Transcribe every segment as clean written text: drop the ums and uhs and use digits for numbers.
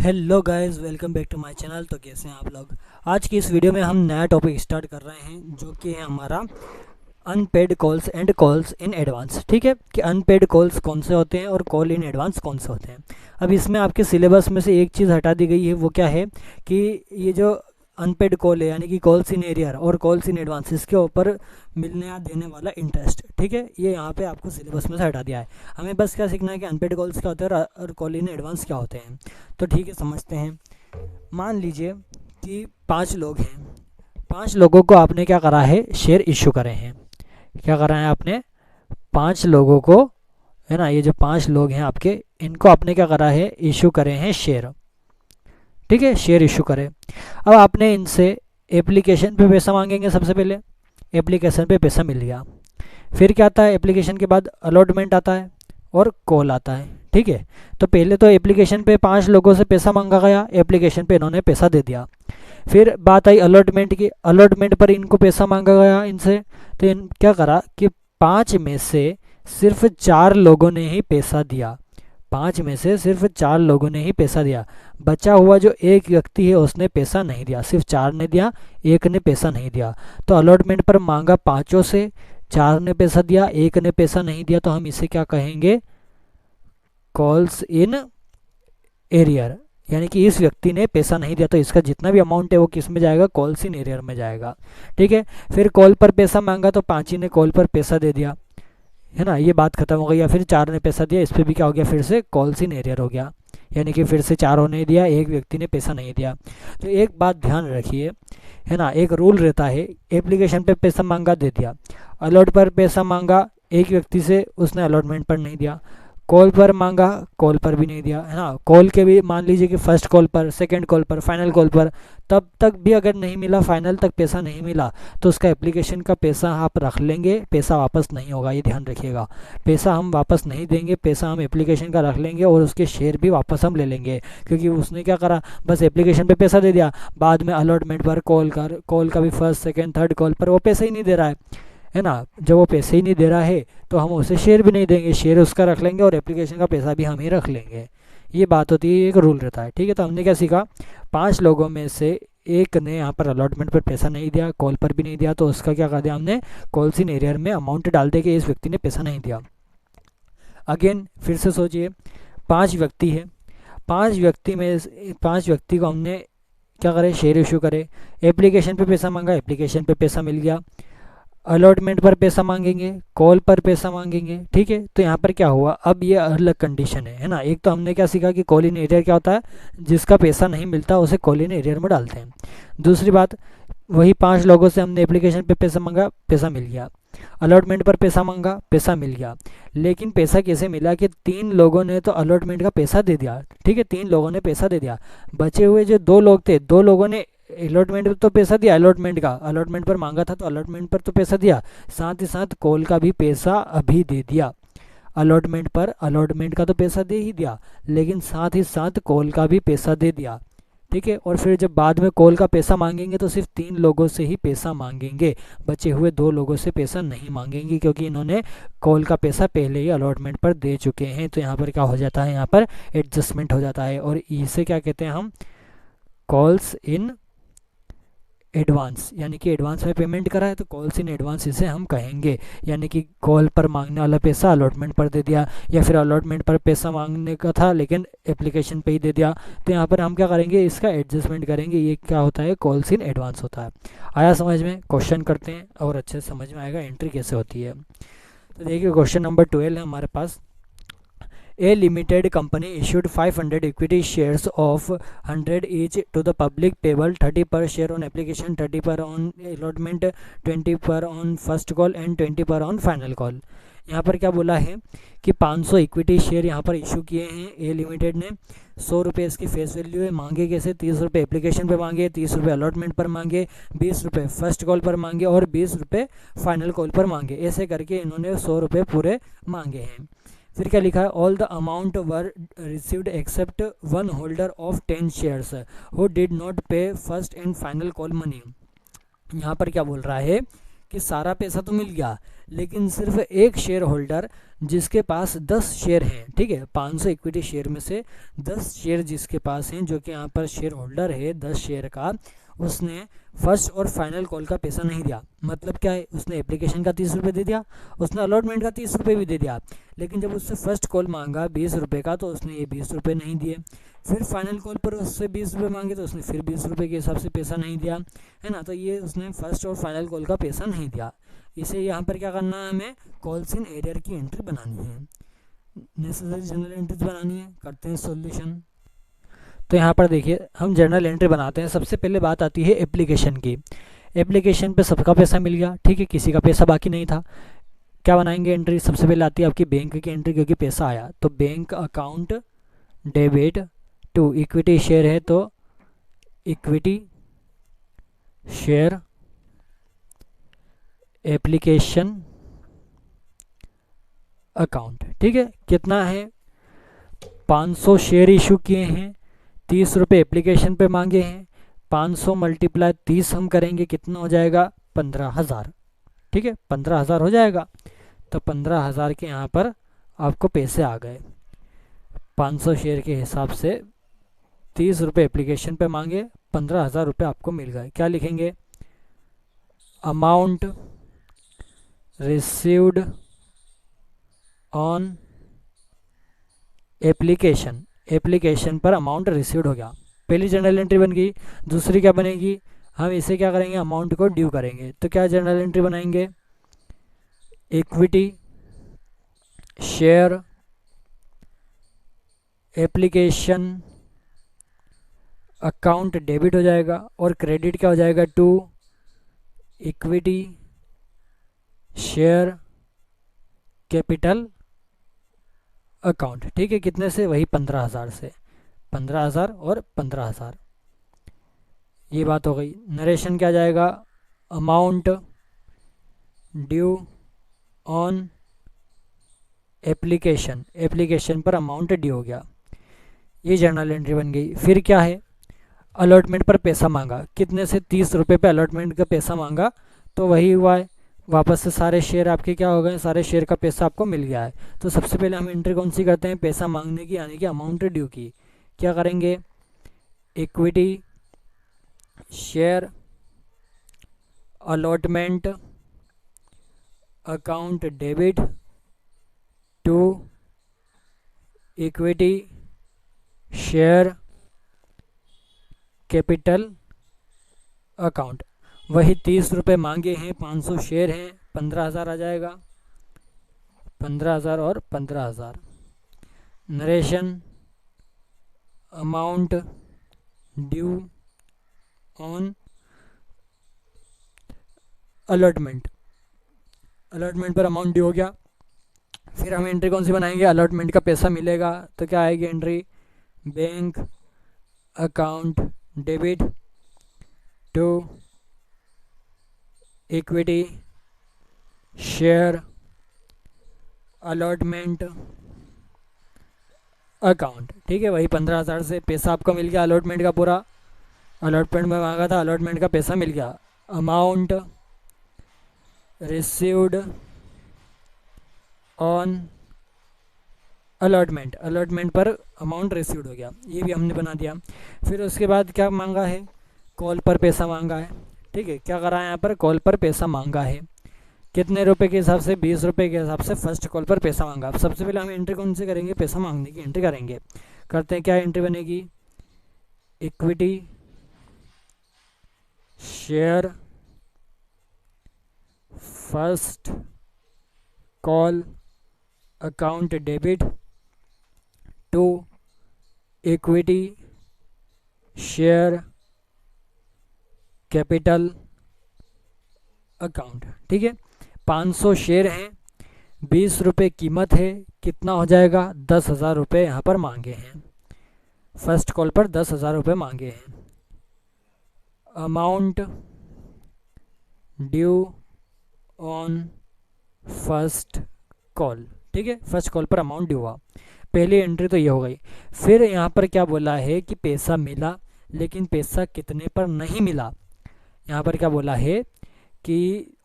Hello guys, welcome back to my channel. तो कैसे हैं आप लोग। आज की इस वीडियो में हम नया टॉपिक स्टार्ट कर रहे हैं जो कि है हमारा unpaid calls and calls in advance. ठीक है कि अनपेड कॉल्स कौन से होते हैं और कॉल इन एडवांस कौन से होते हैं। अब इसमें आपके सिलेबस में से एक चीज़ हटा दी गई है, वो क्या है कि ये जो अनपेड कॉल है यानी कि कॉल्स इन एरियर और कॉल्स इन एडवांस, इसके ऊपर मिलने या देने वाला इंटरेस्ट, ठीक है, ये यहाँ पे आपको सिलेबस में से हटा दिया है। हमें बस क्या सीखना है कि अनपेड कॉल्स क्या होते हैं और कॉल इन एडवांस क्या होते हैं। तो ठीक है, समझते हैं। मान लीजिए कि 5 लोग हैं। 5 लोगों को आपने क्या करा है, शेयर इशू करे हैं। क्या करा है आपने, 5 लोगों को, है ना, ये जो 5 लोग हैं आपके, इनको आपने क्या करा है, इशू करे हैं शेयर। ठीक है, शेयर इशू करे। अब आपने इनसे एप्लीकेशन पे पैसा मांगेंगे। सबसे पहले एप्लीकेशन पे पैसा मिल गया, फिर क्या आता है, एप्लीकेशन के बाद अलॉटमेंट आता है और कॉल आता है। ठीक है, तो पहले तो एप्लीकेशन पे 5 लोगों से पैसा मांगा गया, एप्लीकेशन पे इन्होंने पैसा दे दिया। फिर बात आई अलॉटमेंट की, अलॉटमेंट पर इनको पैसा मांगा गया इनसे। तो इन क्या करा कि 5 में से सिर्फ 4 लोगों ने ही पैसा दिया। 5 में से सिर्फ 4 लोगों ने ही पैसा दिया। बचा हुआ जो एक व्यक्ति है उसने पैसा नहीं दिया, सिर्फ 4 ने दिया, एक ने पैसा नहीं दिया। तो अलॉटमेंट पर मांगा 5 से, 4 ने पैसा दिया, एक ने पैसा नहीं दिया, तो हम इसे क्या कहेंगे, कॉल्स इन एरियर। यानी कि इस व्यक्ति ने पैसा नहीं दिया, तो इसका जितना भी अमाउंट है वो किस में जाएगा, कॉल्स इन एरियर में जाएगा। ठीक है, फिर कॉल पर पैसा मांगा तो 5 ही ने कॉल पर पैसा दे दिया, है ना, ये बात खत्म हो गई। या फिर 4 ने पैसा दिया, इस पर भी क्या हो गया, फिर से कॉल्स इन एरियर हो गया। यानी कि फिर से 4 ने दिया, एक व्यक्ति ने पैसा नहीं दिया। तो एक बात ध्यान रखिए, है ना, एक रूल रहता है, एप्लीकेशन पे पैसा मांगा दे दिया, अलॉट पर पैसा मांगा एक व्यक्ति से, उसने अलॉटमेंट पर नहीं दिया, कॉल पर मांगा, कॉल पर भी नहीं दिया, है ना, कॉल के भी मान लीजिए कि फर्स्ट कॉल पर, सेकंड कॉल पर, फाइनल कॉल पर, तब तक भी अगर नहीं मिला, फाइनल तक पैसा नहीं मिला, तो उसका एप्लीकेशन का पैसा आप रख लेंगे, पैसा वापस नहीं होगा, ये ध्यान रखिएगा। पैसा हम वापस नहीं देंगे, पैसा हम एप्लीकेशन का रख लेंगे और उसके शेयर भी वापस हम ले लेंगे। क्योंकि उसने क्या करा, बस एप्लीकेशन पे पैसा दे दिया, बाद में अलॉटमेंट पर कॉल का भी फर्स्ट सेकंड थर्ड कॉल पर वो पैसा ही नहीं दे रहा है ना। जब वो पैसे ही नहीं दे रहा है तो हम उसे शेयर भी नहीं देंगे, शेयर उसका रख लेंगे और एप्लीकेशन का पैसा भी हम ही रख लेंगे। ये बात होती है, एक रूल रहता है। ठीक है, तो हमने क्या सीखा, 5 लोगों में से एक ने यहाँ पर अलॉटमेंट पर पैसा नहीं दिया, कॉल पर भी नहीं दिया, तो उसका क्या कर दिया हमने, कॉल्स इन एरियर में अमाउंट डाल दे कि इस व्यक्ति ने पैसा नहीं दिया। अगेन फिर से सोचिए, 5 व्यक्ति है, 5 व्यक्ति को हमने क्या करे, शेयर इशू करे। एप्लीकेशन पे पैसा मांगा, एप्लीकेशन पे पैसा मिल गया, अलॉटमेंट पर पैसा मांगेंगे, कॉल पर पैसा मांगेंगे। ठीक है, तो यहाँ पर क्या हुआ, अब ये अलग कंडीशन है ना। एक तो हमने क्या सीखा कि कॉल इन एरियर क्या होता है, जिसका पैसा नहीं मिलता उसे कॉल इन एरियर में डालते हैं। दूसरी बात, वही 5 लोगों से हमने एप्लीकेशन पे पैसा मांगा, पैसा मिल गया, अलॉटमेंट पर पैसा मांगा, पैसा मिल गया। लेकिन पैसा कैसे मिला कि 3 लोगों ने तो अलॉटमेंट का पैसा दे दिया। ठीक है, 3 लोगों ने पैसा दे दिया, बचे हुए जो 2 लोग थे, 2 लोगों ने अलॉटमेंट पर तो पैसा दिया, अलॉटमेंट का, अलॉटमेंट पर मांगा था तो अलॉटमेंट पर तो पैसा दिया, साथ ही साथ कॉल का भी पैसा अभी दे दिया। अलॉटमेंट पर अलॉटमेंट का तो पैसा दे ही दिया, लेकिन साथ ही साथ कॉल का भी पैसा दे दिया। ठीक है, और फिर जब बाद में कॉल का पैसा मांगेंगे तो सिर्फ 3 लोगों से ही पैसा मांगेंगे, बचे हुए 2 लोगों से पैसा नहीं मांगेंगे, क्योंकि इन्होंने कॉल का पैसा पहले ही अलॉटमेंट पर दे चुके हैं। तो यहाँ पर क्या हो जाता है, यहाँ पर एडजस्टमेंट हो जाता है, और इसे क्या कहते हैं हम, कॉल्स इन एडवांस। यानी कि एडवांस में पेमेंट करा है तो कॉल्स इन एडवांस इसे हम कहेंगे। यानी कि कॉल पर मांगने वाला पैसा अलॉटमेंट पर दे दिया, या फिर अलॉटमेंट पर पैसा मांगने का था लेकिन एप्लीकेशन पे ही दे दिया, तो यहाँ पर हम क्या करेंगे, इसका एडजस्टमेंट करेंगे। ये क्या होता है, कॉल्स इन एडवांस होता है। आया समझ में, क्वेश्चन करते हैं और अच्छे से समझ में आएगा एंट्री कैसे होती है। तो देखिए, क्वेश्चन नंबर 12 है हमारे पास। A limited company issued 500 equity shares of 100 each to the public payable 30 per share on application, 30 per on allotment, 20 per on first call and 20 per on final call। यहाँ पर क्या बोला है कि 500 इक्विटी शेयर यहाँ पर इशू किए हैं ए लिमिटेड ने। 100 रुपये इसकी फेस वैल्यू है। मांगे कैसे, 30 रुपये एप्लीकेशन पे मांगे, 30 रुपये अलॉटमेंट पर मांगे, 20 रुपये फर्स्ट कॉल पर मांगे और 20 रुपये फाइनल कॉल पर मांगे। ऐसे करके इन्होंने 100 रुपये पूरे मांगे हैं। फिर क्या लिखा है, all the amount were received except one holder of 10 shares who did not pay first and final call money. यहाँ पर क्या बोल रहा है कि सारा पैसा तो मिल गया, लेकिन सिर्फ एक शेयर होल्डर जिसके पास 10 शेयर हैं, ठीक है, 500 इक्विटी शेयर में से 10 शेयर जिसके पास हैं, जो कि यहाँ पर शेयर होल्डर है 10 शेयर का, उसने फर्स्ट और फाइनल कॉल का पैसा नहीं दिया। मतलब क्या है, उसने एप्लीकेशन का 30 रुपये दे दिया, उसने अलॉटमेंट का 30 रुपये भी दे दिया, लेकिन जब उससे फर्स्ट कॉल मांगा 20 रुपये का तो उसने ये 20 रुपये नहीं दिए। फिर फाइनल कॉल पर उससे 20 रुपये मांगे तो उसने फिर 20 रुपये के हिसाब से पैसा नहीं दिया, है ना। तो ये उसने फर्स्ट और फाइनल कॉल का पैसा नहीं दिया। इसे यहाँ पर क्या करना है, हमें कॉल्स इन एरियर की एंट्री बनानी है, नेसेसरी जनरल एंट्रीज बनानी है। करते हैं सॉल्यूशन। तो यहाँ पर देखिए हम जर्नल एंट्री बनाते हैं। सबसे पहले बात आती है एप्लीकेशन की। एप्लीकेशन पे सबका पैसा मिल गया, ठीक है, किसी का पैसा बाकी नहीं था। क्या बनाएंगे एंट्री, सबसे पहले आती है आपकी बैंक की एंट्री, क्योंकि पैसा आया। तो bank account debit to equity share है तो इक्विटी शेयर एप्लीकेशन अकाउंट, ठीक है। कितना है, 500 शेयर इशू किए हैं, 30 रुपये एप्लीकेशन पे मांगे हैं, 500 मल्टीप्लाई 30 हम करेंगे, कितना हो जाएगा 15,000, ठीक है, 15,000 हो जाएगा। तो 15,000 के यहाँ पर आपको पैसे आ गए। 500 शेयर के हिसाब से 30 रुपये एप्लीकेशन पे मांगे, 15,000 रुपये आपको मिल गए। क्या लिखेंगे, amount received on application, application पर अमाउंट रिसीव्ड हो गया। पहली जनरल एंट्री बन गई। दूसरी क्या बनेगी, हम इसे क्या करेंगे, अमाउंट को ड्यू करेंगे। तो क्या जनरल एंट्री बनाएंगे, equity share application account debit हो जाएगा, और क्रेडिट क्या हो जाएगा, to equity share capital account, ठीक है। कितने से, वही 15,000 से, 15,000 और 15,000। ये बात हो गई। नरेशन क्या जाएगा, amount due on application, application पर अमाउंट ड्यू हो गया। ये जर्नल एंट्री बन गई। फिर क्या है, अलॉटमेंट पर पैसा मांगा, कितने से, 30 रुपये पे अलॉटमेंट का पैसा मांगा, तो वही हुआ है। वापस से सारे शेयर आपके क्या हो गए, सारे शेयर का पैसा आपको मिल गया है। तो सबसे पहले हम एंट्री कौन सी करते हैं, पैसा मांगने की, यानी कि अमाउंट ड्यू की। क्या करेंगे, equity share allotment account debit to equity share capital account. वही 30 रुपये मांगे हैं, 500 शेयर हैं, 15,000 आ जाएगा, 15,000 और 15,000। Narration amount due on allotment, allotment पर अमाउंट ड्यू हो गया। फिर हम एंट्री कौन सी बनाएंगे, अलॉटमेंट का पैसा मिलेगा, तो क्या आएगी entry, bank account debit to equity share allotment account, ठीक है। वही 15,000 से पैसा आपको मिल गया अलॉटमेंट का पूरा, अलॉटमेंट में मांगा था, अलॉटमेंट का पैसा मिल गया। Amount received on allotment, allotment पर अमाउंट रिसीव्ड हो गया, ये भी हमने बना दिया। फिर उसके बाद क्या मांगा है, कॉल पर पैसा मांगा है, ठीक है। क्या करा है यहाँ पर, कॉल पर पैसा मांगा है, कितने रुपए के हिसाब से, 20 रुपये के हिसाब से फर्स्ट कॉल पर पैसा मांगा। अब सबसे पहले हम एंट्री कौन सी करेंगे, पैसा मांगने की एंट्री करेंगे। करते हैं, क्या एंट्री बनेगी, equity share first call account debit to equity share capital account, ठीक है। 500 शेयर हैं, 20 रुपये कीमत है, कितना हो जाएगा, 10,000 रुपये यहाँ पर मांगे हैं, फर्स्ट कॉल पर 10,000 रुपये मांगे हैं। Amount due on first call, ठीक है, फर्स्ट कॉल पर अमाउंट ड्यू हुआ। पहली एंट्री तो ये हो गई। फिर यहाँ पर क्या बोला है कि पैसा मिला, लेकिन पैसा कितने पर नहीं मिला। यहाँ पर क्या बोला है कि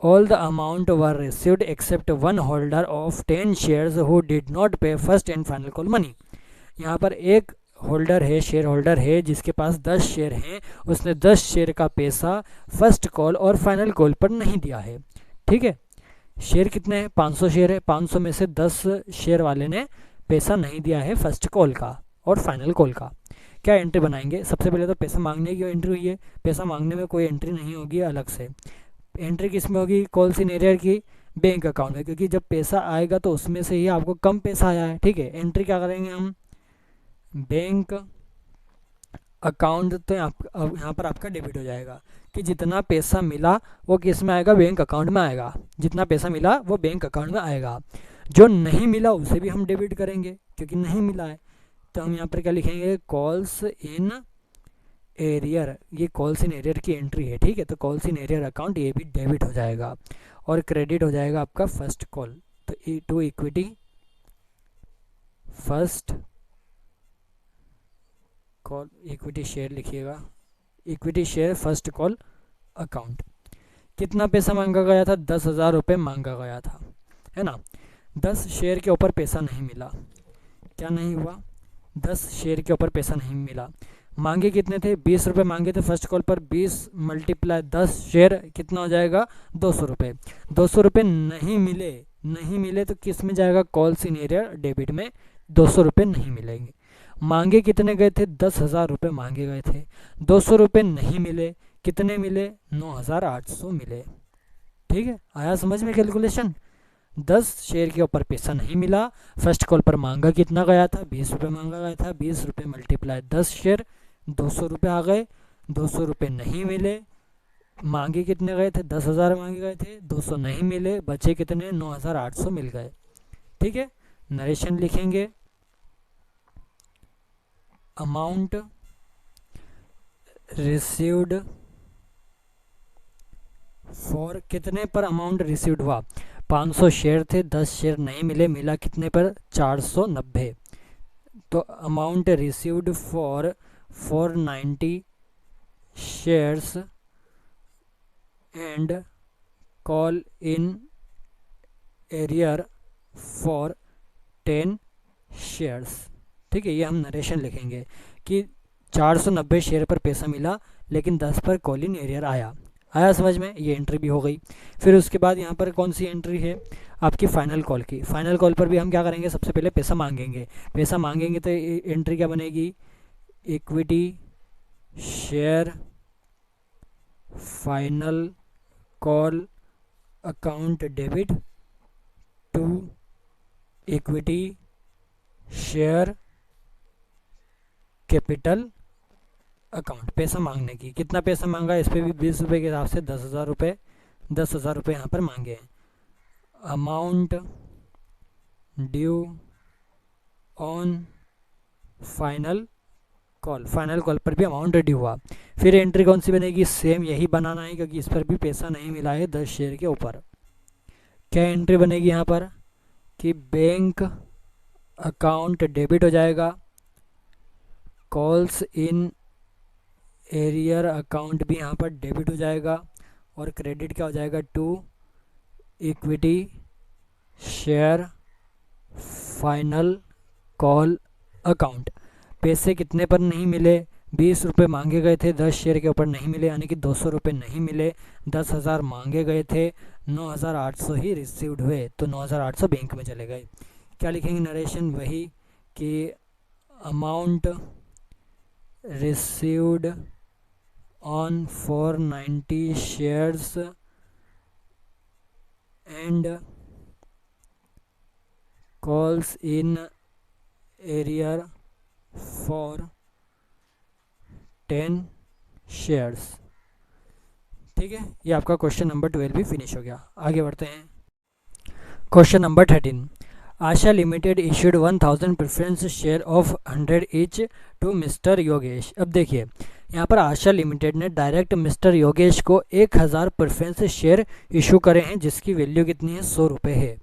all the amount were received except one holder of 10 shares who did not pay first and final call money. यहाँ पर एक होल्डर है, शेयर होल्डर है जिसके पास 10 शेयर हैं, उसने 10 शेयर का पैसा फर्स्ट कॉल और फाइनल कॉल पर नहीं दिया है। ठीक है, शेयर कितने हैं? 500 शेयर है, 500 में से 10 शेयर वाले ने पैसा नहीं दिया है फर्स्ट कॉल का और फाइनल कॉल का। क्या एंट्री बनाएंगे? सबसे पहले तो पैसा मांगने की एंट्री हुई है, पैसा मांगने में कोई एंट्री नहीं होगी अलग से। एंट्री किस में होगी? कॉल्स इन एरियर की बैंक अकाउंट में, क्योंकि जब पैसा आएगा तो उसमें से ही आपको कम पैसा आया है। ठीक है, एंट्री क्या करेंगे हम? Bank account. तो यहाँ पर आपका डेबिट हो जाएगा कि जितना पैसा मिला वो किस में आएगा? बैंक अकाउंट में आएगा। जितना पैसा मिला वो बैंक अकाउंट में आएगा। जो नहीं मिला उसे भी हम डेबिट करेंगे क्योंकि नहीं मिला है। तो हम यहाँ पर क्या लिखेंगे? Calls in arrear. ये कॉल्स इन एरियर की एंट्री है। ठीक है, तो कॉल्स इन एरियर अकाउंट ये भी डेबिट हो जाएगा और क्रेडिट हो जाएगा आपका फर्स्ट कॉल। तो to equity first call, equity share लिखिएगा, equity share first call account. कितना पैसा मांगा गया था? 10,000 रुपये मांगा गया था, है ना। 10 शेयर के ऊपर पैसा नहीं मिला। क्या नहीं हुआ? 10 शेयर के ऊपर पैसा नहीं मिला। मांगे कितने थे? 20 रुपये मांगे थे फर्स्ट कॉल पर। 20 मल्टीप्लाई 10 शेयर कितना हो जाएगा? 200 रुपये। 200 रुपये नहीं मिले, नहीं मिले तो किस में जाएगा? कॉल्स इन एरियर डेबिट में 200 रुपये नहीं मिलेंगे। मांगे कितने गए थे? 10,000 रुपये मांगे गए थे। 200 रुपये नहीं मिले, कितने मिले? 9,800 मिले। ठीक है, आया समझ में कैलकुलेशन? 10 शेयर के ऊपर पैसा नहीं मिला, फर्स्ट कॉल पर मांगा कितना गया था? 20 रुपये मांगा गया था। 20 रुपये मल्टीप्लाई 10 शेयर 200 रुपये आ गए। 200 रुपये नहीं मिले, मांगे कितने गए थे? 10,000 मांगे गए थे, 200 नहीं मिले, बचे कितने? 9,800 मिल गए। ठीक है, नरेशन लिखेंगे। अमाउंट रिसीव्ड फॉर, कितने पर अमाउंट रिसीव्ड हुआ? 500 शेयर थे, 10 शेयर नहीं मिले, मिला कितने पर? 490। तो amount received for 490 shares and call in arrear for 10 shares. ठीक है, ये हम नरेशन लिखेंगे कि 490 शेयर पर पैसा मिला लेकिन 10 पर कॉल इन एरियर आया। आया समझ में? ये एंट्री भी हो गई। फिर उसके बाद यहाँ पर कौन सी एंट्री है? आपकी फाइनल कॉल की। फाइनल कॉल पर भी हम क्या करेंगे? सबसे पहले पैसा मांगेंगे। पैसा मांगेंगे तो एंट्री क्या बनेगी? Equity share final call account debit to equity share capital account. पैसा मांगने की, कितना पैसा मांगा? इस पर भी 20 रुपये के हिसाब से 10,000 रुपये, 10,000 रुपये यहाँ पर मांगे हैं। Amount due on final call, final call पर भी अमाउंट ड्यू हुआ। फिर एंट्री कौन सी बनेगी? सेम यही बनाना है क्योंकि इस पर भी पैसा नहीं मिला है 10 शेयर के ऊपर। क्या एंट्री बनेगी यहाँ पर कि बैंक अकाउंट डेबिट हो जाएगा, कॉल्स इन एरियर अकाउंट भी यहाँ पर डेबिट हो जाएगा और क्रेडिट क्या हो जाएगा? To equity share final call account. पैसे कितने पर नहीं मिले? 20 रुपये मांगे गए थे, 10 शेयर के ऊपर नहीं मिले, यानी कि 200 रुपये नहीं मिले। 10,000 मांगे गए थे, 9,800 ही रिसीव्ड हुए, तो 9,800 बैंक में चले गए। क्या लिखेंगे नरेशन? वही कि amount received on 490 shares and calls in arrear for 10 shares. ठीक है, ये आपका क्वेश्चन नंबर 12 भी फिनिश हो गया। आगे बढ़ते हैं। Question number 13, Asha limited issued 1000 preference share of 100 each to mister Yogesh. अब देखिए यहाँ पर आशा लिमिटेड ने डायरेक्ट मिस्टर योगेश को 1000 प्रेफरेंस शेयर इशू करे हैं जिसकी वैल्यू कितनी है? 100 रुपये है।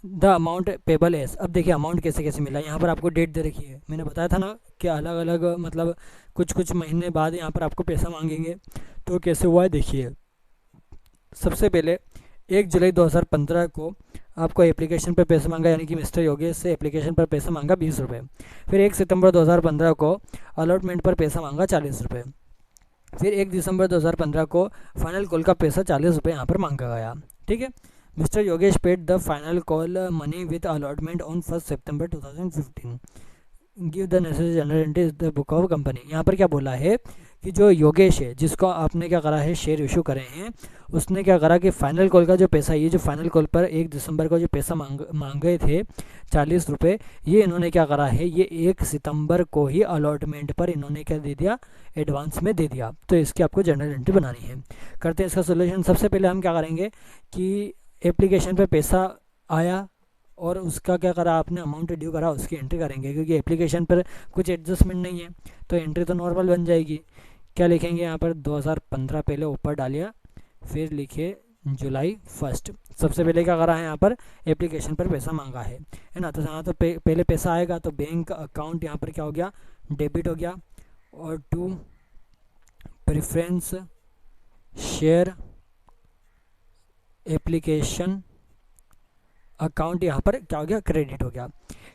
The amount payable S. अब देखिए अमाउंट कैसे कैसे मिला। यहाँ पर आपको डेट दे रखी है, मैंने बताया था ना कि अलग अलग मतलब कुछ कुछ महीने बाद यहाँ पर आपको पैसा मांगेंगे। तो कैसे हुआ है देखिए, सबसे पहले 1 जुलाई 2015 को आपको एप्लीकेशन पर पैसा मांगा, यानी कि मिस्टर योगेश से एप्लीकेशन पर पैसा मांगा 20 रुपये। फिर 1 सितंबर 2015 को अलॉटमेंट पर पैसा मांगा 40 रुपये। फिर 1 दिसंबर 2015 को फाइनल कॉल का पैसा 40 रुपये यहाँ पर मांगा गया। ठीक है, mister Yogesh paid the final call money with allotment on 1 September 2015। Give the necessary general entry is the book of company. यहाँ पर क्या बोला है कि जो योगेश है, जिसको आपने क्या करा है, शेयर इशू करे हैं, उसने क्या करा कि फाइनल कॉल का जो पैसा, ये जो फाइनल कॉल पर 1 दिसंबर को जो पैसा मांगे थे 40 रुपये, ये इन्होंने क्या करा है, ये 1 सितंबर को ही अलॉटमेंट पर इन्होंने क्या दे दिया, एडवांस में दे दिया। तो इसकी आपको जनरल एंट्री बनानी है। करते हैं इसका सोल्यूशन। सबसे पहले हम क्या करेंगे कि एप्लीकेशन पर पैसा आया और उसका क्या करा आपने, अमाउंट ड्यू करा, उसकी एंट्री करेंगे, क्योंकि एप्लीकेशन पर कुछ एडजस्टमेंट नहीं है तो एंट्री तो नॉर्मल बन जाएगी। क्या लिखेंगे यहाँ पर, 2015 पहले ऊपर डालिया, फिर लिखिए जुलाई 1। सबसे पहले क्या करा है, यहाँ पर एप्लीकेशन पर पैसा मांगा है ना। तो यहाँ तो पहले पैसा आएगा तो बैंक अकाउंट यहाँ पर क्या हो गया, डेबिट हो गया। और to preference share application account यहाँ पर क्या हो गया, क्रेडिट हो गया।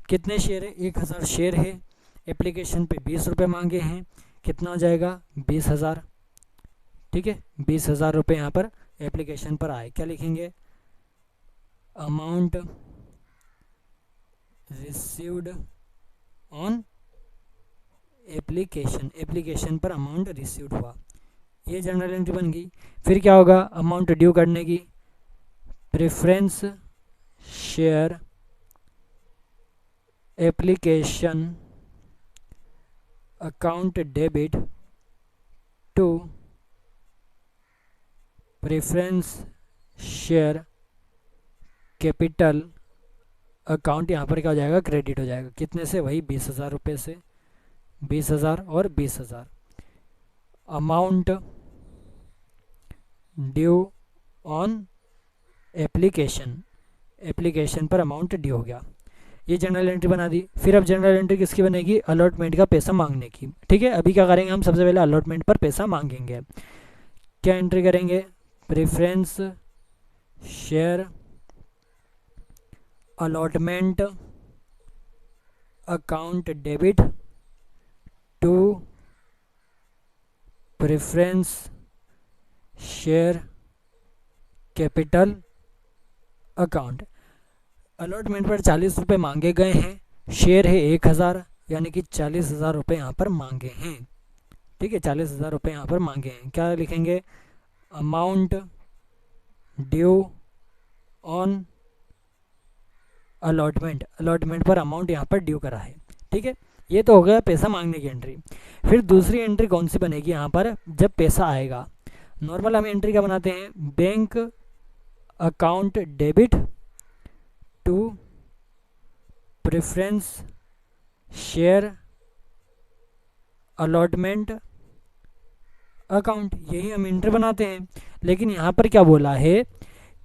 कितने शेयर है, 1000 शेयर है। एप्लीकेशन पे 20 रुपये मांगे हैं, कितना हो जाएगा, 20,000। ठीक है, 20,000 रुपये यहाँ पर एप्लीकेशन पर आए। क्या लिखेंगे, amount received on application, application पर अमाउंट रिसीव्ड हुआ, ये जनरल एंट्री बन गई। फिर क्या होगा, अमाउंट ड्यू करने की, preference share application account debit to preference share capital account, यहाँ पर क्या हो जाएगा, क्रेडिट हो जाएगा। कितने से, वही 20,000 रुपये से, 20,000 और 20,000। Amount due on application, application पर अमाउंट ड्यू हो गया, ये जनरल एंट्री बना दी। फिर अब जनरल एंट्री किसकी बनेगी, अलॉटमेंट का पैसा मांगने की। ठीक है, अभी क्या करेंगे हम, सबसे पहले अलॉटमेंट पर पैसा मांगेंगे। क्या एंट्री करेंगे, preference share allotment account debit to preference share capital account. Allotment पर 40 रुपये मांगे गए हैं, शेयर है 1000, यानी कि 40,000 रुपये यहाँ पर मांगे हैं। ठीक है, 40,000 रुपये यहाँ पर मांगे हैं। क्या लिखेंगे, amount due on allotment, allotment पर अमाउंट यहाँ पर ड्यू करा है। ठीक है, ये तो हो गया पैसा मांगने की एंट्री। फिर दूसरी एंट्री कौन सी बनेगी यहाँ पर, जब पैसा आएगा। नॉर्मल हम एंट्री क्या बनाते हैं, bank account debit to preference share allotment account, यही हम एंट्री बनाते हैं। लेकिन यहाँ पर क्या बोला है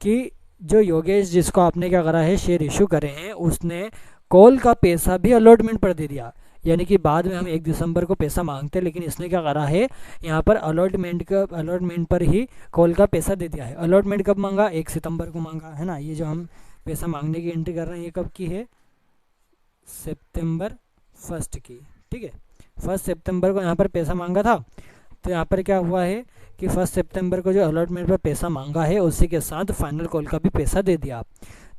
कि जो योगेश, जिसको आपने क्या करा है, शेयर इशू करे हैं, उसने कॉल का पैसा भी अलॉटमेंट पर दे दिया। यानी कि बाद में हम 1 दिसंबर को पैसा मांगते हैं, लेकिन इसने क्या करा है, यहाँ पर अलॉटमेंट पर ही कॉल का पैसा दे दिया है। अलॉटमेंट कब मांगा, 1 सितंबर को मांगा है ना। ये जो हम पैसा मांगने की एंट्री कर रहे हैं, ये कब की है, सितंबर 1 की। ठीक है, 1 सितंबर को यहाँ पर पैसा मांगा था। तो यहाँ पर क्या हुआ है कि 1 सितंबर को जो अलॉटमेंट पर पैसा मांगा है, उसी के साथ फाइनल कॉल का भी पैसा दे दिया।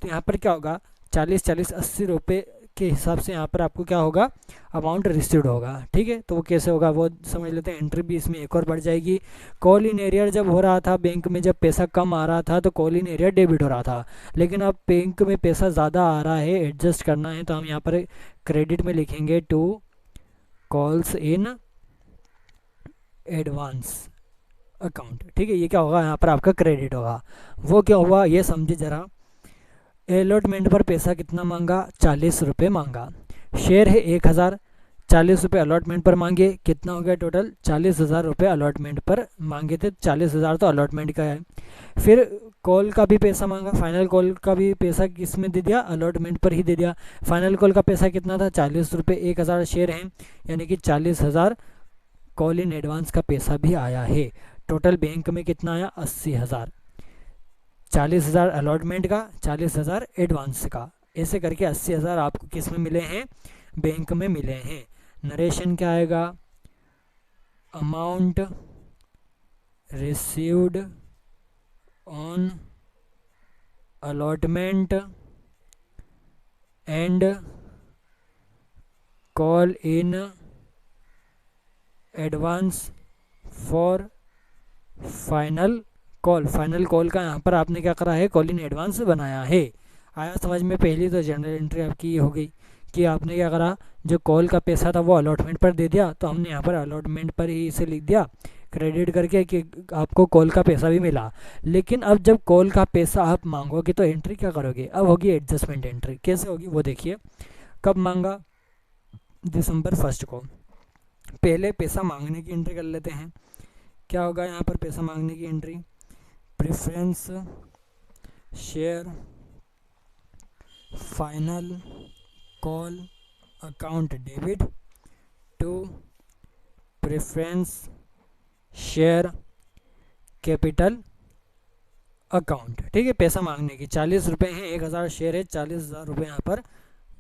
तो यहाँ पर क्या होगा, 40 80 रुपये के हिसाब से यहाँ पर आपको क्या होगा, अमाउंट रिसीव्ड होगा। ठीक है, तो वो कैसे होगा वो समझ लेते हैं। एंट्री भी इसमें एक और बढ़ जाएगी। कॉल इन एरियर जब हो रहा था बैंक में, जब पैसा कम आ रहा था तो कॉल इन एरियर डेबिट हो रहा था, लेकिन अब बैंक में पैसा ज़्यादा आ रहा है, एडजस्ट करना है, तो हम यहाँ पर क्रेडिट में लिखेंगे to calls in advance account. ठीक है, ये क्या होगा, यहाँ पर आपका क्रेडिट होगा। वो क्या हुआ ये समझिए ज़रा। अलॉटमेंट पर पैसा कितना मांगा, 40 रुपये मांगा। शेयर है 1000, 40 रुपये अलॉटमेंट पर मांगे, कितना हो गया टोटल, 40,000 रुपये अलॉटमेंट पर मांगे थे। 40,000 तो अलॉटमेंट का है। फिर कॉल का भी पैसा मांगा, फाइनल कॉल का भी पैसा किस में दे दिया, अलॉटमेंट पर ही दे दिया। फाइनल कॉल का पैसा कितना था, 40 रुपये, 1000 शेयर हैं, यानी कि 40,000 कॉल इन एडवांस का पैसा भी आया है। टोटल बैंक में कितना आया, 80,000। 40,000 अलॉटमेंट का, 40,000 एडवांस का, ऐसे करके 80,000 आपको किस में मिले हैं, बैंक में मिले हैं। नरेशन क्या आएगा, amount received on allotment and call in advance for final call. Final call का यहाँ पर आपने क्या करा है, कॉल इन एडवांस बनाया है। आया समझ में। पहली तो जनरल एंट्री आपकी ये हो गई कि आपने क्या करा, जो कॉल का पैसा था वो अलॉटमेंट पर दे दिया, तो हमने यहाँ पर अलॉटमेंट पर ही इसे लिख दिया क्रेडिट करके कि आपको कॉल का पैसा भी मिला। लेकिन अब जब कॉल का पैसा आप मांगोगे तो एंट्री क्या करोगे, अब होगी एडजस्टमेंट एंट्री। कैसे होगी वो देखिए। कब मांगा, दिसंबर 1 को। पहले पैसा मांगने की एंट्री कर लेते हैं। क्या होगा यहाँ पर पैसा मांगने की entry, preference share final call account debit to preference share capital account. ठीक है, पैसा मांगने की 40 रुपये हैं, 1000 शेयर है, 40,000 रुपये यहाँ पर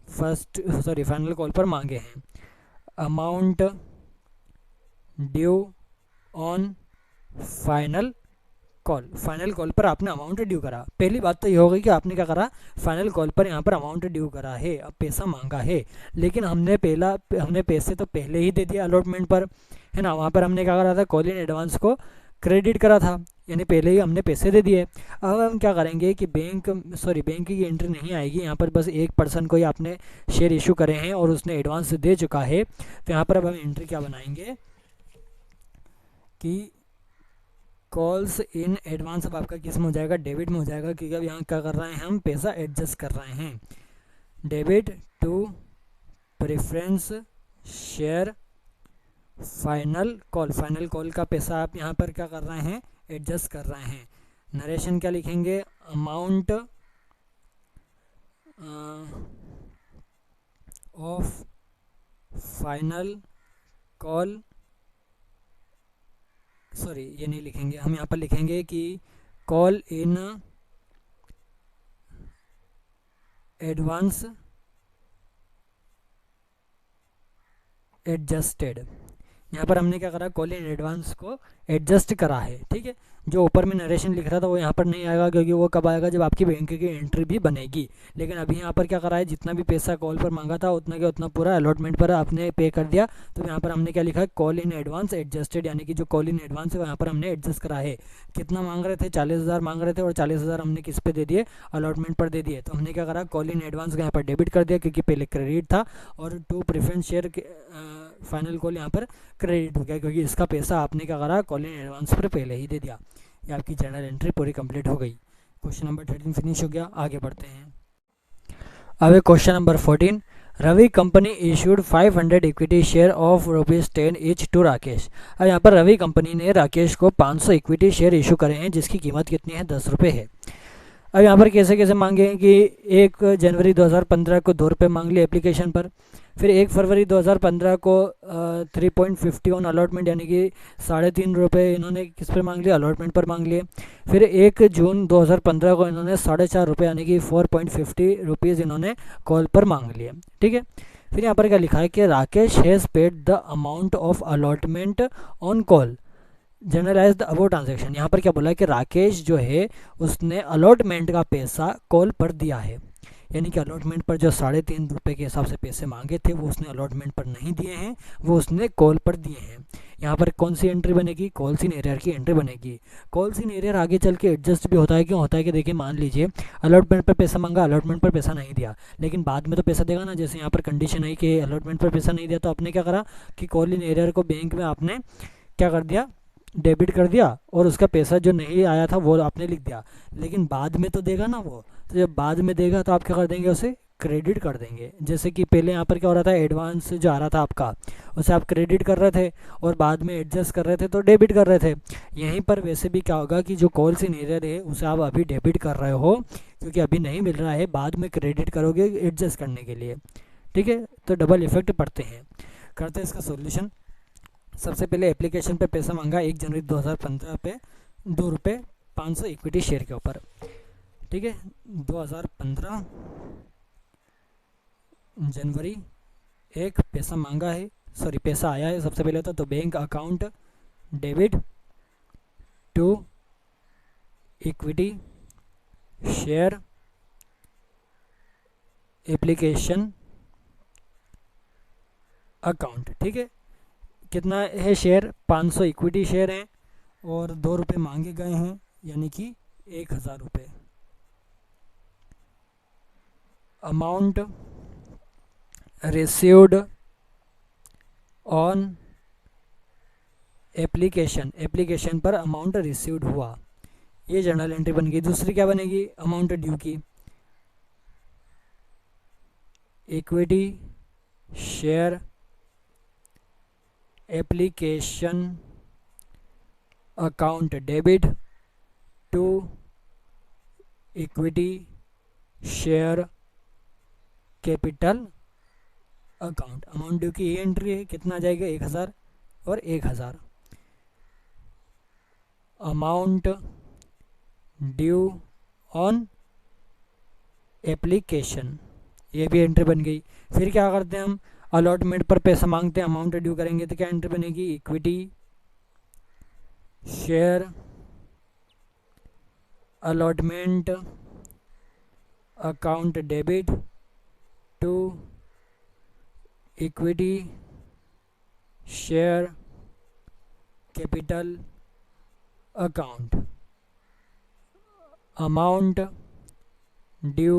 फाइनल कॉल पर मांगे हैं। Amount due on final call, final call पर आपने अमाउंट ड्यू करा। पहली बात तो ये हो गई कि आपने क्या करा, फाइनल कॉल पर यहाँ पर अमाउंट ड्यू करा है, अब पैसा मांगा है। लेकिन हमने पैसे तो पहले ही दे दिया अलॉटमेंट पर, है ना। वहाँ पर हमने क्या करा था, कॉल इन एडवांस को क्रेडिट करा था, यानी पहले ही हमने पैसे दे दिए। अब हम क्या करेंगे कि बैंक की एंट्री नहीं आएगी यहाँ पर, बस एक पर्सन को ही आपने शेयर इशू करे हैं और उसने एडवांस दे चुका है। तो यहाँ पर अब हम एंट्री क्या बनाएंगे कि कॉल्स इन एडवांस। अब आपका किस में हो जाएगा, डेबिट में हो जाएगा, क्योंकि अब यहाँ क्या कर रहे हैं, हम पैसा एडजस्ट कर रहे हैं। Debit to preference share final call का पैसा आप यहाँ पर क्या कर रहे हैं, एडजस्ट कर रहे हैं। नरेशन क्या लिखेंगे, amount of final call, sorry ये नहीं लिखेंगे, हम यहाँ पर लिखेंगे कि कॉल इन एडवांस एडजस्टेड। यहाँ पर हमने क्या करा, कॉल इन एडवांस को एडजस्ट करा है। ठीक है, जो ऊपर में नरेशन लिख रहा था वो यहाँ पर नहीं आएगा, क्योंकि वो कब आएगा, जब आपकी बैंक की एंट्री भी बनेगी। लेकिन अभी यहाँ पर क्या करा है, जितना भी पैसा कॉल पर मांगा था उतना के उतना पूरा अलॉटमेंट पर आपने पे कर दिया। तो यहाँ पर हमने क्या लिखा है, कॉल इन एडवांस एडजस्टेड, यानी कि जो कॉल इन एडवांस है यहाँ पर हमने एडजस्ट करा है। कितना मांग रहे थे, 40,000 मांग रहे थे, और 40,000 हमने किस पे दे दिए, अलॉटमेंट पर दे दिए। तो हमने क्या करा, कॉल इन एडवांस का यहाँ पर डेबिट कर दिया, क्योंकि पहले क्रेडिट था, और to preference share final call यहाँ पर क्रेडिट हो गया, क्योंकि इसका पैसा आपने क्या करा, कॉल इन एडवांस पर पहले ही दे दिया। ये आपकी जनरल एंट्री पूरी कंप्लीट हो गई। क्वेश्चन नंबर 13 फिनिश हो गया। आगे बढ़ते हैं। अब question number 14, Ravi company issued 500 equity share of ₹10 each to Rakesh. अब यहाँ पर रवि कंपनी ने राकेश को 500 इक्विटी शेयर इशू करे हैं, जिसकी कीमत कितनी है, 10 रुपये है। अब यहाँ पर कैसे कैसे मांगे हैं कि 1 जनवरी 2015 को 2 रुपये मांग लिए एप्लीकेशन पर, फिर 1 फरवरी 2015 को 3.50 ऑन अलॉटमेंट, यानी कि 3.5 रुपये इन्होंने किस पर मांग लिया, अलॉटमेंट पर मांग लिए। फिर 1 जून 2015 को इन्होंने 4.5 रुपये, यानी कि 4.50 रुपीज़ इन्होंने कॉल पर मांग लिए। ठीक है, फिर यहाँ पर क्या लिखा है कि Rakesh has paid the amount of allotment on call journalise the above transaction. यहाँ पर क्या बोला है कि राकेश जो है उसने अलॉटमेंट का पैसा कॉल पर दिया है, यानी कि अलॉटमेंट पर जो 3.5 रुपये के हिसाब से पैसे मांगे थे वो उसने अलॉटमेंट पर नहीं दिए हैं, वो उसने कॉल पर दिए हैं। यहाँ पर कौन सी एंट्री बनेगी, कॉल्स इन एरियर की एंट्री बनेगी। कॉल्स इन एरियर आगे चल के एडजस्ट भी होता है, क्यों होता है कि देखिए मान लीजिए अलॉटमेंट पर पैसा मांगा, अलॉटमेंट पर पैसा नहीं दिया, लेकिन बाद में तो पैसा देगा ना। जैसे यहाँ पर कंडीशन है कि अलॉटमेंट पर पैसा नहीं दिया, तो आपने क्या करा कि कॉल इन एरियर को बैंक में आपने क्या कर दिया, डेबिट कर दिया, और उसका पैसा जो नहीं आया था वो आपने लिख दिया। लेकिन बाद में तो देगा ना वो, तो जब बाद में देगा तो आप क्या कर देंगे, उसे क्रेडिट कर देंगे। जैसे कि पहले यहाँ पर क्या हो रहा था, एडवांस जो आ रहा था आपका उसे आप क्रेडिट कर रहे थे, और बाद में एडजस्ट कर रहे थे तो डेबिट कर रहे थे। यहीं पर वैसे भी क्या होगा कि जो कॉल्स इन एरियर है उसे आप अभी डेबिट कर रहे हो, क्योंकि अभी नहीं मिल रहा है, बाद में क्रेडिट करोगे एडजस्ट करने के लिए। ठीक है, तो डबल इफेक्ट पड़ते हैं। करते हैं इसका सोल्यूशन। सबसे पहले एप्लीकेशन पे पैसा मांगा 1 जनवरी 2015 पे 2 रुपये 500 इक्विटी शेयर के ऊपर। ठीक है। 2015 जनवरी एक पैसा मांगा है, सॉरी पैसा आया है सबसे पहले तो bank account debit to equity share application account. ठीक है, कितना है शेयर, 500 इक्विटी शेयर हैं और 2 रुपये मांगे गए हैं, यानी कि 1000 रुपये। अमाउंट रिसीव्ड ऑन एप्लीकेशन पर अमाउंट रिसीव्ड हुआ, ये जर्नल एंट्री बन गई। दूसरी क्या बनेगी, अमाउंट ड्यू की, equity share application account debit to equity share capital account. Amount due की ये एंट्री है, कितना आ जाएगा 1000 और 1000। अमाउंट ड्यू ऑन एप्लीकेशन, ये भी एंट्री बन गई। फिर क्या करते हैं हम, अलॉटमेंट पर पैसा मांगते हैं, अमाउंट ड्यू करेंगे तो क्या एंट्री बनेगी, equity share allotment account debit to equity share capital account. Amount due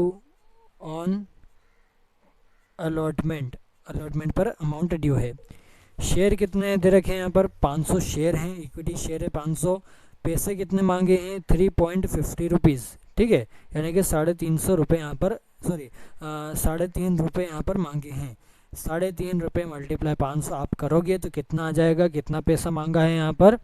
on allotment पर अमाउंट ड्यू है। शेयर कितने दे रखे हैं यहाँ पर, 500 शेयर हैं, इक्विटी शेयर है 500। पैसे कितने मांगे हैं, 3.50 रुपीज़। ठीक है, यानी कि 350 रुपये यहाँ पर, सॉरी 3.5 रुपये यहाँ पर मांगे हैं। 3.5 रुपये मल्टीप्लाई 500 आप करोगे तो कितना आ जाएगा, कितना पैसा मांगा है यहाँ पर,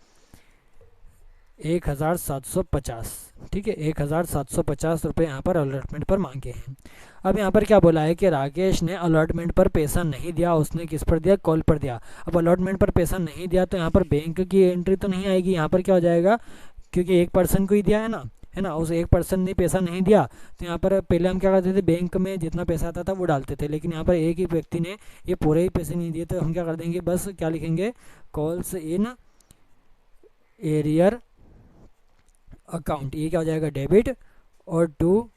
1750। ठीक है, 1750 रुपये यहाँ पर अलॉटमेंट पर मांगे हैं। अब यहाँ पर क्या बोला है कि राकेश ने अलॉटमेंट पर पैसा नहीं दिया, उसने किस पर दिया, कॉल पर दिया। अब अलॉटमेंट पर पैसा नहीं दिया तो यहाँ पर बैंक की एंट्री तो नहीं आएगी, यहाँ पर क्या हो जाएगा, क्योंकि एक पर्सन को ही दिया है ना, उस एक पर्सन ने पैसा नहीं दिया तो यहाँ पर पहले हम क्या करते थे, बैंक में जितना पैसा आता था वो डालते थे, लेकिन यहाँ पर एक ही व्यक्ति ने ये पूरे ही पैसे नहीं दिए तो हम क्या कर देंगे, बस क्या लिखेंगे, कॉल्स इन एरियर अकाउंट। ये क्या हो जाएगा, डेबिट और to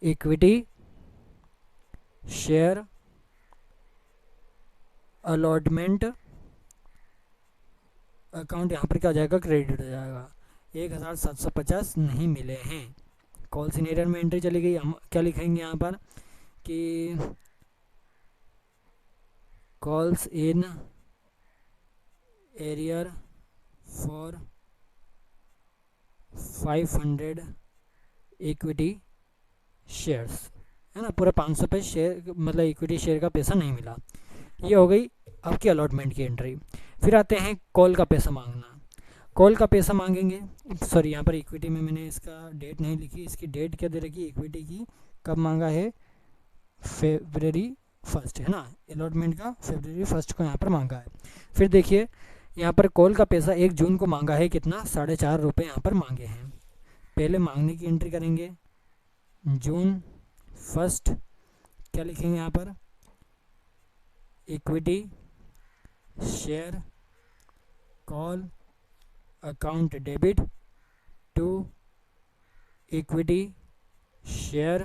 equity share allotment account, यहाँ पर क्या हो जाएगा, क्रेडिट हो जाएगा। 1750 नहीं मिले हैं, कॉल सीनियर में एंट्री चली गई। हम क्या लिखेंगे यहाँ पर कि calls in arrear for 500 equity shares, है ना, पूरा 500 पे शेयर मतलब इक्विटी शेयर का पैसा नहीं मिला। ये हो गई आपकी अलॉटमेंट की एंट्री। फिर आते हैं कॉल का पैसा मांगना। कॉल का पैसा मांगेंगे, सॉरी यहाँ पर इक्विटी में मैंने इसका डेट नहीं लिखी, इसकी डेट क्या दे रखी, इक्विटी की कब मांगा है, February 1, है ना, अलॉटमेंट का February 1 को यहाँ पर मांगा है। फिर देखिए यहाँ पर कॉल का पैसा 1 जून को मांगा है, कितना, 4.5 रुपये यहाँ पर मांगे हैं। पहले मांगने की एंट्री करेंगे, जून 1 क्या लिखेंगे यहाँ पर, equity share call account debit to equity share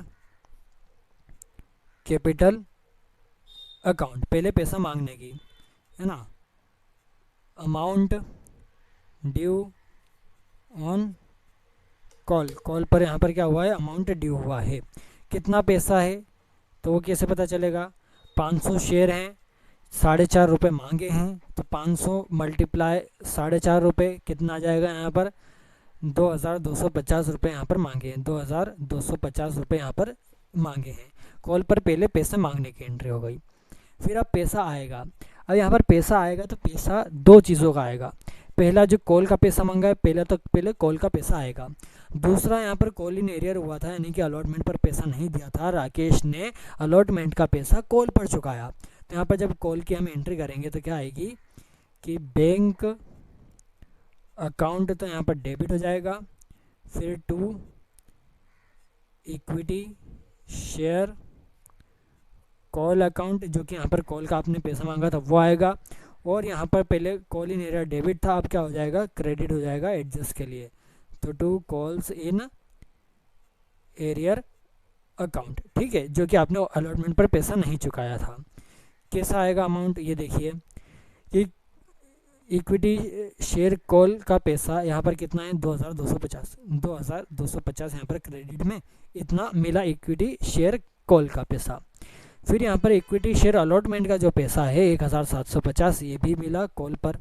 capital account, पहले पैसा मांगने की, है ना। अमाउंट ड्यू ऑन कॉल पर यहाँ पर क्या हुआ है, अमाउंट ड्यू हुआ है। कितना पैसा है तो वो कैसे पता चलेगा, 500 शेयर हैं, 4.5 रुपये मांगे हैं, तो 500 मल्टीप्लाई 4.5 रुपये कितना आ जाएगा, यहाँ पर 2250 रुपये यहाँ पर मांगे हैं, 2250 रुपये यहाँ पर मांगे हैं। कॉल पर पहले पैसे मांगने की एंट्री हो गई। फिर अब पैसा आएगा, अब यहाँ पर पैसा आएगा तो पैसा 2 चीज़ों का आएगा। पहला जो कॉल का पैसा मांगा है, पहले कॉल का पैसा आएगा। दूसरा यहाँ पर कॉल इन एरियर हुआ था, यानी कि अलॉटमेंट पर पैसा नहीं दिया था, राकेश ने अलॉटमेंट का पैसा कॉल पर चुकाया। तो यहाँ पर जब कॉल की हम एंट्री करेंगे तो क्या आएगी कि बैंक अकाउंट, तो यहाँ पर डेबिट हो जाएगा, फिर to equity share call account, जो कि यहाँ पर कॉल का आपने पैसा मांगा था वो आएगा, और यहाँ पर पहले कॉल इन एरियर डेबिट था, अब क्या हो जाएगा, क्रेडिट हो जाएगा एडजस्ट के लिए। तो to calls in arrear account, ठीक है, जो कि आपने अलॉटमेंट पर पैसा नहीं चुकाया था। कैसा आएगा अमाउंट, ये देखिए कि इक्विटी शेयर कॉल का पैसा यहाँ पर कितना है, 2250 यहाँ पर क्रेडिट में इतना मिला इक्विटी शेयर कॉल का पैसा। फिर यहाँ पर इक्विटी शेयर अलॉटमेंट का जो पैसा है 1750, ये भी मिला कॉल पर,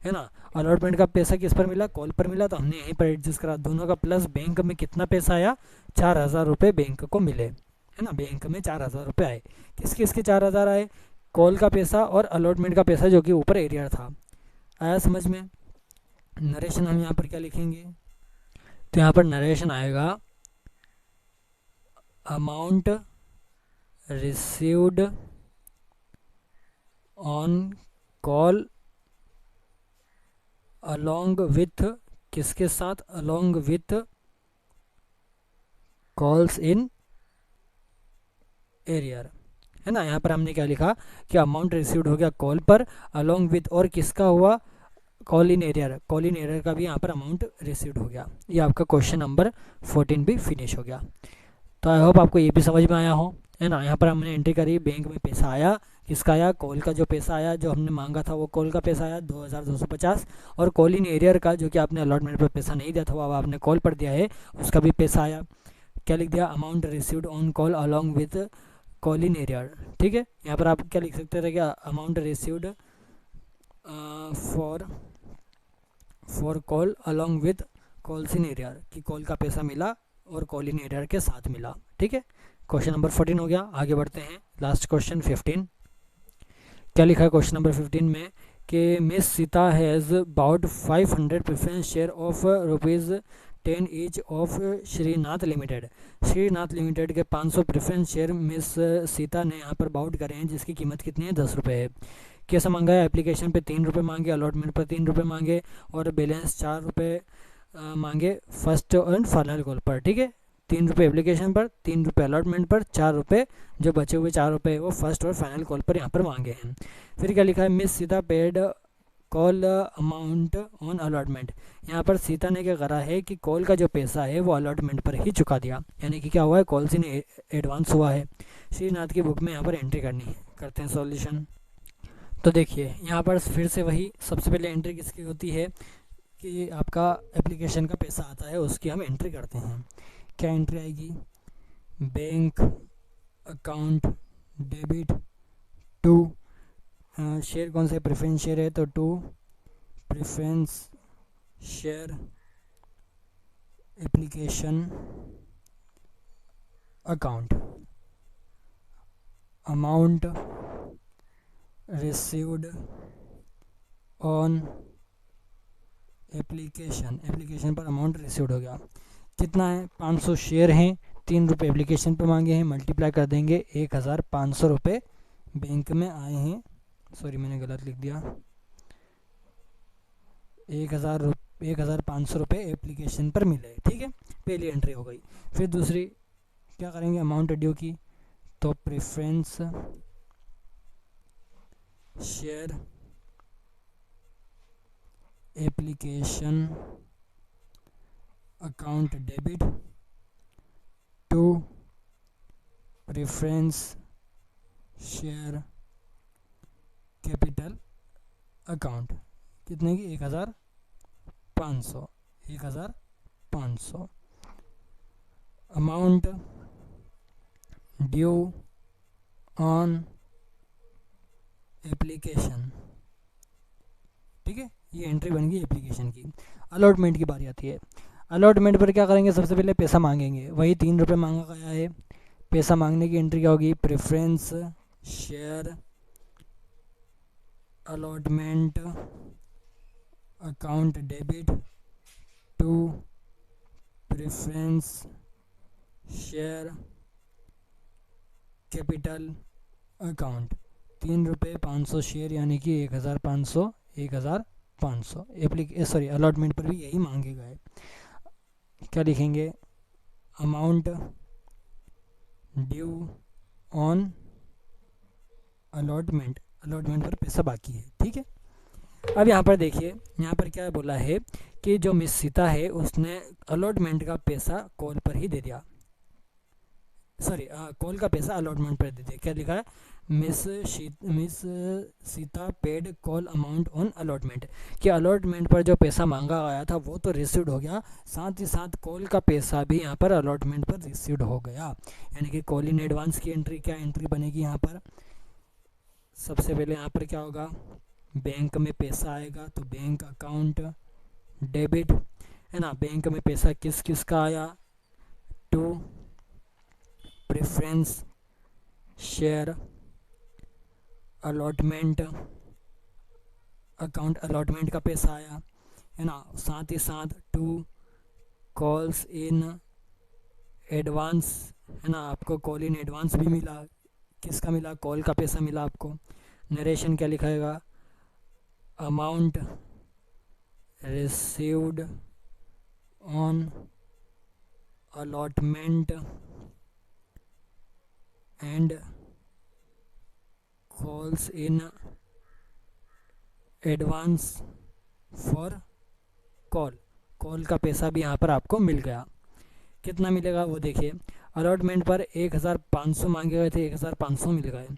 है ना। अलॉटमेंट का पैसा किस पर मिला, कॉल पर मिला, तो हमने यहीं पर एडजस्ट करा दोनों का। प्लस बैंक में कितना पैसा आया, 4000 रुपये बैंक को मिले, है ना। बैंक में 4000 रुपये आए। किस किस के 4000 आए, कॉल का पैसा और अलॉटमेंट का पैसा, जो कि ऊपर एरियर था। आया समझ में। नरेशन हम यहाँ पर क्या लिखेंगे, तो यहाँ पर नरेशन आएगा amount received on call along with, किसके साथ, along with calls in arrear, है ना। यहाँ पर हमने क्या लिखा कि अमाउंट रिसीव्ड हो गया कॉल पर अलॉन्ग विथ, और किसका हुआ, call in arrear, call in arrear का भी यहाँ पर अमाउंट रिसीव्ड हो गया। ये आपका क्वेश्चन नंबर 14 भी फिनिश हो गया। तो आई होप आपको ये भी समझ में आया हो, है ना। यहाँ पर हमने एंट्री करी, बैंक में पैसा आया, किसका आया, कॉल का जो पैसा आया, जो हमने मांगा था वो कॉल का पैसा आया 2250, और कॉल इन एरियर का जो कि आपने अलॉटमेंट पर पैसा नहीं दिया था वो अब आपने कॉल पर दिया है, उसका भी पैसा आया। क्या लिख दिया, amount received on call along with call in arrear, ठीक है। यहाँ पर आप क्या लिख सकते थे, क्या amount received for call along with calls in arrear, कि कॉल का पैसा मिला और कॉल इन एरियर के साथ मिला, ठीक है। क्वेश्चन नंबर 14 हो गया। आगे बढ़ते हैं, लास्ट क्वेश्चन 15। क्या लिखा है क्वेश्चन नंबर 15 में कि Miss Sita has bought 500 preference share of ₹10 each of Shrinath Limited. Shrinath Limited के 500 प्रेफरेंस शेयर मिस सीता ने यहाँ पर बाउट करे हैं, जिसकी कीमत कितनी है, 10 रुपये है। कैसा मांगा है, एप्लीकेशन पे 3 रुपये मांगे, अलॉटमेंट पर 3 रुपये मांगे, और बैलेंस 4 रुपये मांगे फर्स्ट एंड फाइनल कॉल पर, ठीक है। 3 रुपये एप्लीकेशन पर, 3 रुपये अलॉटमेंट पर, 4 रुपये जो बचे हुए 4 रुपये वो फर्स्ट और फाइनल कॉल पर यहाँ पर मांगे हैं। फिर क्या लिखा है, miss Sita paid call amount on allotment. यहाँ पर सीता ने क्या करा है कि कॉल का जो पैसा है वो अलॉटमेंट पर ही चुका दिया, यानी कि क्या हुआ है, कॉल से एडवांस हुआ है। श्रीनाथ की बुक में यहाँ पर एंट्री करनी है, करते हैं सॉल्यूशन। तो देखिए यहाँ पर फिर से वही सबसे पहले एंट्री किसकी होती है कि आपका एप्लीकेशन का पैसा आता है, उसकी हम एंट्री करते हैं। क्या एंट्री आएगी, bank account debit to share, कौन सा प्रेफरेंस शेयर है, तो to preference share application account, amount received on application पर अमाउंट रिसीव्ड हो गया। कितना है, 500 शेयर हैं, 3 रुपये एप्लीकेशन पर मांगे हैं, मल्टीप्लाई कर देंगे 1500 रुपये बैंक में आए हैं। सॉरी मैंने गलत लिख दिया, 1500 रुपये एप्लीकेशन पर मिले, ठीक है। पहली एंट्री हो गई। फिर दूसरी क्या करेंगे, अमाउंट ड्यू की, तो preference share application account debit to preference share capital account, कितने की, 1500। अमाउंट ड्यू ऑन एप्लीकेशन, ठीक है। ये एंट्री बन गई एप्लीकेशन की। अलॉटमेंट की बारी आती है। अलॉटमेंट पर क्या करेंगे, सबसे पहले पैसा मांगेंगे, वही 3 रुपये मांगा गया है। पैसा मांगने की एंट्री क्या होगी, preference share allotment account debit to preference share capital account, 3 रुपये 500 शेयर यानी कि 1500 अलॉटमेंट पर भी यही मांगेगा है। क्या लिखेंगे, amount due on allotment, allotment पर पैसा बाकी है। ठीक है, अब यहाँ पर देखिए, यहाँ पर क्या बोला है कि जो मिस सीता है उसने अलॉटमेंट का पैसा कॉल पर ही दे दिया, सॉरी कॉल का पैसा अलॉटमेंट पर दे दिया। क्या लिखा है, miss Sita paid call amount on allotment, कि अलॉटमेंट पर जो पैसा मांगा गया था वो तो रिसीव्ड हो गया, साथ ही साथ कॉल का पैसा भी यहाँ पर अलॉटमेंट पर रिसीव्ड हो गया। यानी कि कॉल इन एडवांस की एंट्री, क्या एंट्री बनेगी यहाँ पर, सबसे पहले यहाँ पर क्या होगा, बैंक में पैसा आएगा तो बैंक अकाउंट डेबिट, है ना। बैंक में पैसा किस किस का आया, to preference share allotment account, allotment का पैसा आया, है ना। साथ ही साथ टू कॉल्स इन एडवांस, है ना, आपको कॉल इन एडवांस भी मिला, किसका मिला, कॉल का पैसा मिला आपको। नरेशन क्या लिखाएगा, amount received on allotment and calls in advance for call, call का पैसा भी यहाँ पर आपको मिल गया। कितना मिलेगा वो देखिए, अलॉटमेंट पर 1500 मांगे गए थे, 1500 मिल गए।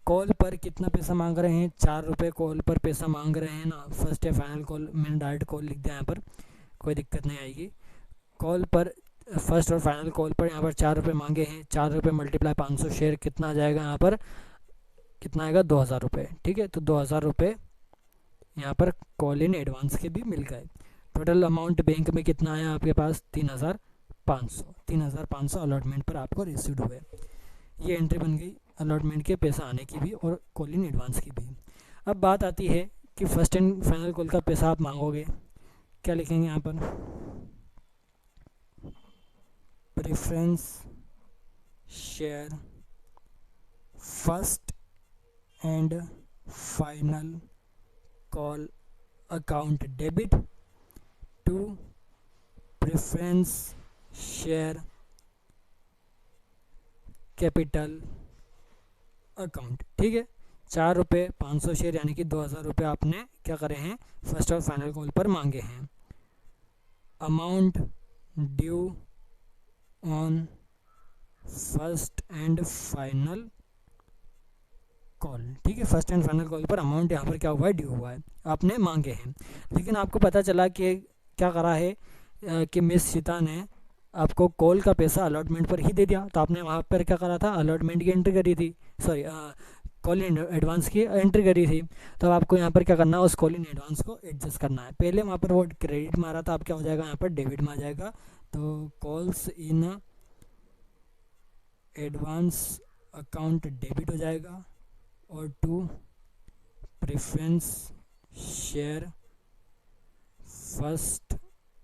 कॉल पर कितना पैसा मांग रहे हैं, 4 रुपये कॉल पर पैसा मांग रहे हैं ना। फर्स्ट है फाइनल कॉल, मैंने डायरेक्ट कॉल लिख दिया यहाँ पर, कोई दिक्कत नहीं आएगी। कॉल पर फर्स्ट और फाइनल कॉल पर यहाँ पर 4 रुपये मांगे हैं, 4 रुपये मल्टीप्लाई 500 शेयर कितना आ जाएगा यहाँ पर, कितना आएगा 2000 रुपये। ठीक है, तो 2000 रुपये यहाँ पर कॉल इन एडवांस के भी मिल गए। टोटल अमाउंट बैंक में कितना आया आपके पास, 3500 अलॉटमेंट पर आपको रिसीव्ड हुए। ये एंट्री बन गई अलॉटमेंट के पैसा आने की भी और कॉल इन एडवांस की भी। अब बात आती है कि फर्स्ट एंड फाइनल कॉल का पैसा आप मांगोगे, क्या लिखेंगे यहाँ पर, preference share first and final call account debit to preference share capital account. ठीक है, 4 रुपये 500 शेयर यानी कि 2000 रुपये आपने क्या करे हैं, फर्स्ट और फाइनल कॉल पर मांगे हैं। Amount due on first and final call. ठीक है, फर्स्ट एंड फाइनल कॉल पर अमाउंट यहाँ पर क्या हुआ है, ड्यू हुआ है, आपने मांगे हैं। लेकिन आपको पता चला कि क्या करा है कि मिस सीता ने आपको कॉल का पैसा अलॉटमेंट पर ही दे दिया, तो आपने वहाँ पर क्या करा था, अलॉटमेंट की एंट्री करी थी, सॉरी कॉल इन एडवांस की एंट्री करी थी। तो आपको यहाँ पर क्या करना है, उस कॉल इन एडवांस को एडजस्ट करना है। पहले वहाँ पर वो क्रेडिट मारा था, अब क्या हो जाएगा यहाँ पर डेबिट में आ जाएगा। तो calls in advance account debit हो जाएगा और to preference share first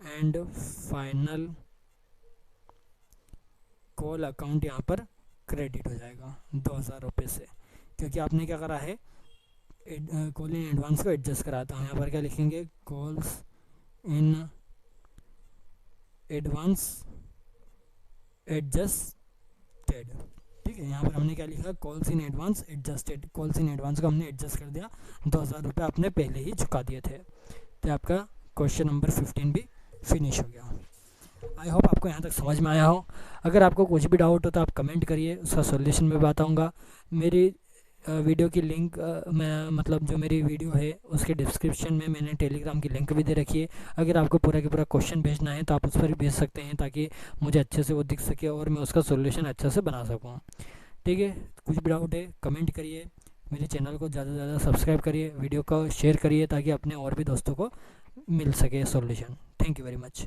and final call account यहाँ पर क्रेडिट हो जाएगा 2000 रुपये से, क्योंकि आपने क्या करा है, कॉल इन एडवांस को एडजस्ट करा था। यहाँ पर क्या लिखेंगे, कॉल्स इन एडवांस एडजस्टेड। ठीक है, यहाँ पर हमने क्या लिखा, calls in advance adjusted, calls in advance को हमने एडजस्ट कर दिया, 2000 रुपये आपने पहले ही चुका दिए थे। तो आपका क्वेश्चन नंबर 15 भी फिनिश हो गया। आई होप आपको यहाँ तक समझ में आया हो। अगर आपको कुछ भी डाउट हो तो आप कमेंट करिए, उसका सॉल्यूशन मैं बताऊँगा। मेरी वीडियो की लिंक मैं मतलब जो मेरी वीडियो है उसके डिस्क्रिप्शन में मैंने टेलीग्राम की लिंक भी दे रखी है। अगर आपको पूरा के पूरा क्वेश्चन भेजना है तो आप उस पर भी भेज सकते हैं, ताकि मुझे अच्छे से वो दिख सके और मैं उसका सॉल्यूशन अच्छे से बना सकूँ। ठीक है, कुछ भी डाउट है कमेंट करिए, मेरे चैनल को ज़्यादा से ज़्यादा सब्सक्राइब करिए, वीडियो को शेयर करिए ताकि अपने और भी दोस्तों को मिल सके solution. Thank you very much.